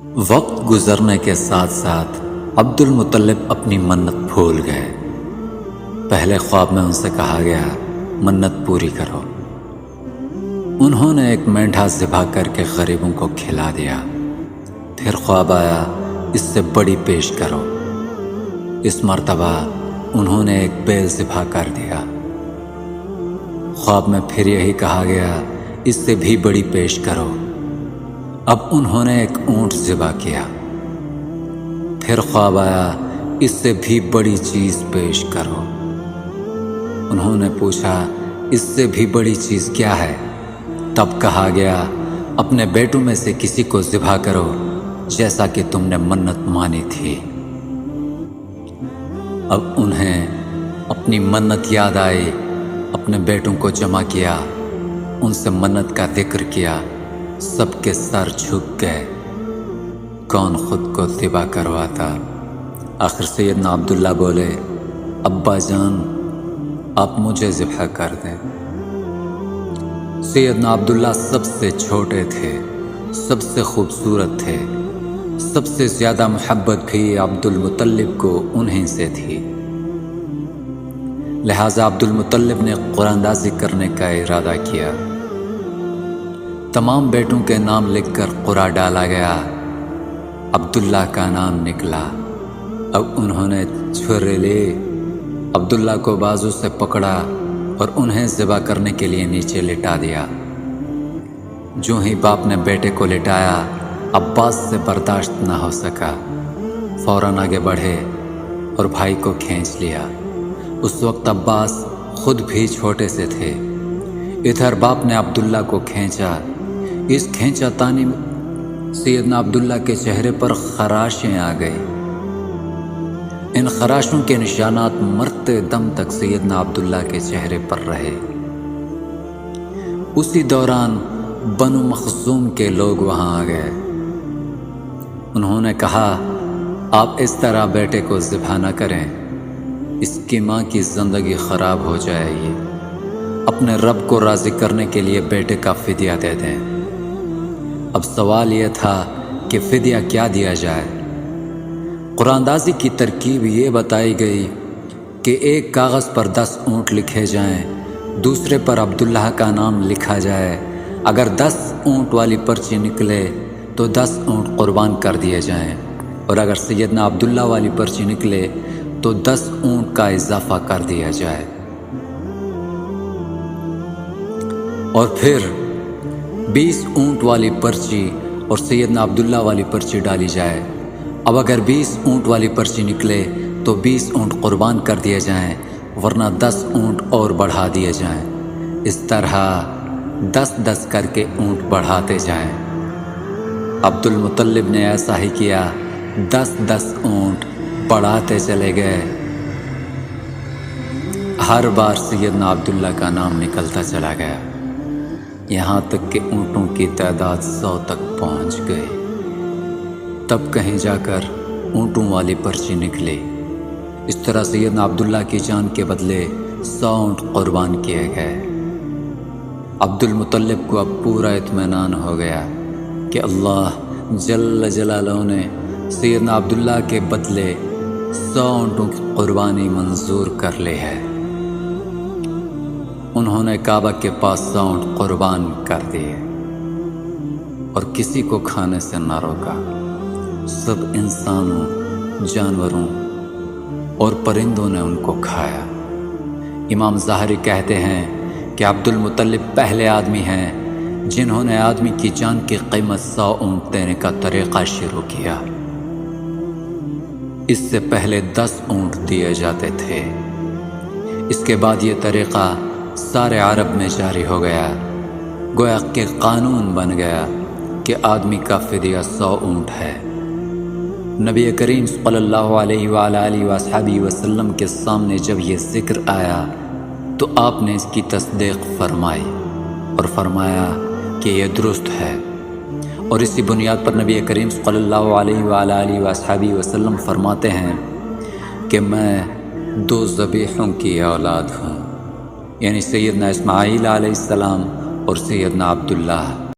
وقت گزرنے کے ساتھ ساتھ عبد المطلب اپنی منت بھول گئے۔ پہلے خواب میں ان سے کہا گیا منت پوری کرو۔ انہوں نے ایک مینڈھا ذبح کر کے غریبوں کو کھلا دیا۔ پھر خواب آیا اس سے بڑی پیش کرو۔ اس مرتبہ انہوں نے ایک بیل ذبح کر دیا۔ خواب میں پھر یہی کہا گیا اس سے بھی بڑی پیش کرو۔ اب انہوں نے ایک اونٹ ذبح کیا۔ پھر خواب آیا اس سے بھی بڑی چیز پیش کرو۔ انہوں نے پوچھا اس سے بھی بڑی چیز کیا ہے؟ تب کہا گیا اپنے بیٹوں میں سے کسی کو ذبح کرو جیسا کہ تم نے منت مانی تھی۔ اب انہیں اپنی منت یاد آئی، اپنے بیٹوں کو جمع کیا، ان سے منت کا ذکر کیا، سب کے سر جھک گئے۔ کون خود کو ذبح کرواتا؟ آخر سیدنا عبداللہ بولے ابا جان آپ مجھے ذبح کر دیں۔ سیدنا عبداللہ سب سے چھوٹے تھے، سب سے خوبصورت تھے، سب سے زیادہ محبت بھی عبد المطلب کو انہیں سے تھی۔ لہٰذا عبد المطلب نے قرآن اندازی کرنے کا ارادہ کیا۔ تمام بیٹوں کے نام لکھ کر قرعہ ڈالا گیا۔ عبداللہ کا نام نکلا۔ اب انہوں نے چھری لی، عبداللہ کو بازو سے پکڑا اور انہیں ذبح کرنے کے لیے نیچے لٹا دیا۔ جو ہی باپ نے بیٹے کو لٹایا، عباس سے برداشت نہ ہو سکا، فوراً آگے بڑھے اور بھائی کو کھینچ لیا۔ اس وقت عباس خود بھی چھوٹے سے تھے۔ ادھر باپ نے عبداللہ کو کھینچا۔ اس کھینچا تانی میں سیدنا عبداللہ کے چہرے پر خراشیں آ گئی۔ ان خراشوں کے نشانات مرتے دم تک سیدنا عبداللہ کے چہرے پر رہے۔ اسی دوران بنو مخزوم کے لوگ وہاں آ گئے۔ انہوں نے کہا آپ اس طرح بیٹے کو ذبح نہ کریں، اس کی ماں کی زندگی خراب ہو جائے گی۔ اپنے رب کو راضی کرنے کے لیے بیٹے کا فدیہ دے دیں۔ اب سوال یہ تھا کہ فدیہ کیا دیا جائے؟ قرآن اندازی کی ترکیب یہ بتائی گئی کہ ایک کاغذ پر 10 اونٹ لکھے جائیں، دوسرے پر عبداللہ کا نام لکھا جائے۔ اگر 10 اونٹ والی پرچی نکلے تو 10 اونٹ قربان کر دیے جائیں، اور اگر سیدنا عبداللہ والی پرچی نکلے تو 10 اونٹ کا اضافہ کر دیا جائے۔ اور پھر 20 اونٹ والی پرچی اور سیدنا عبداللہ والی پرچی ڈالی جائے۔ اب اگر 20 اونٹ والی پرچی نکلے تو 20 اونٹ قربان کر دیے جائیں، ورنہ 10 اونٹ اور بڑھا دیے جائیں۔ اس طرح 10 کر کے اونٹ بڑھاتے جائیں۔ عبد المطلب نے ایسا ہی کیا، 10 اونٹ بڑھاتے چلے گئے۔ ہر بار سیدنا عبداللہ کا نام نکلتا چلا گیا، یہاں تک کہ اونٹوں کی تعداد 100 تک پہنچ گئی۔ تب کہیں جا کر اونٹوں والی پرچی نکلی۔ اس طرح سیدنا عبداللہ کی جان کے بدلے 100 اونٹ قربان کیے گئے۔ عبد المطلب کو اب پورا اطمینان ہو گیا کہ اللہ جل جلالہ نے سیدنا عبداللہ کے بدلے 100 اونٹوں کی قربانی منظور کر لی ہے۔ انہوں نے کعبہ کے پاس 100 اونٹ قربان کر دیے اور کسی کو کھانے سے نہ روکا۔ سب انسانوں، جانوروں اور پرندوں نے ان کو کھایا۔ امام ظاہری کہتے ہیں کہ عبد المطلب پہلے آدمی ہیں جنہوں نے آدمی کی جان کی قیمت 100 اونٹ دینے کا طریقہ شروع کیا۔ اس سے پہلے 10 اونٹ دیے جاتے تھے۔ اس کے بعد یہ طریقہ سارے عرب میں جاری ہو گیا، گویا کہ قانون بن گیا کہ آدمی کا فدیہ 100 اونٹ ہے۔ نبی کریم صلی اللہ علیہ وآلہ وصحبہ وسلم کے سامنے جب یہ ذکر آیا تو آپ نے اس کی تصدیق فرمائی اور فرمایا کہ یہ درست ہے، اور اسی بنیاد پر نبی کریم صلی اللہ علیہ وآلہ وصحبہ وسلم فرماتے ہیں کہ میں 2 ذبیحوں کی اولاد ہوں، یعنی سیدنا اسماعیل علیہ السلام اور سیدنا عبداللہ۔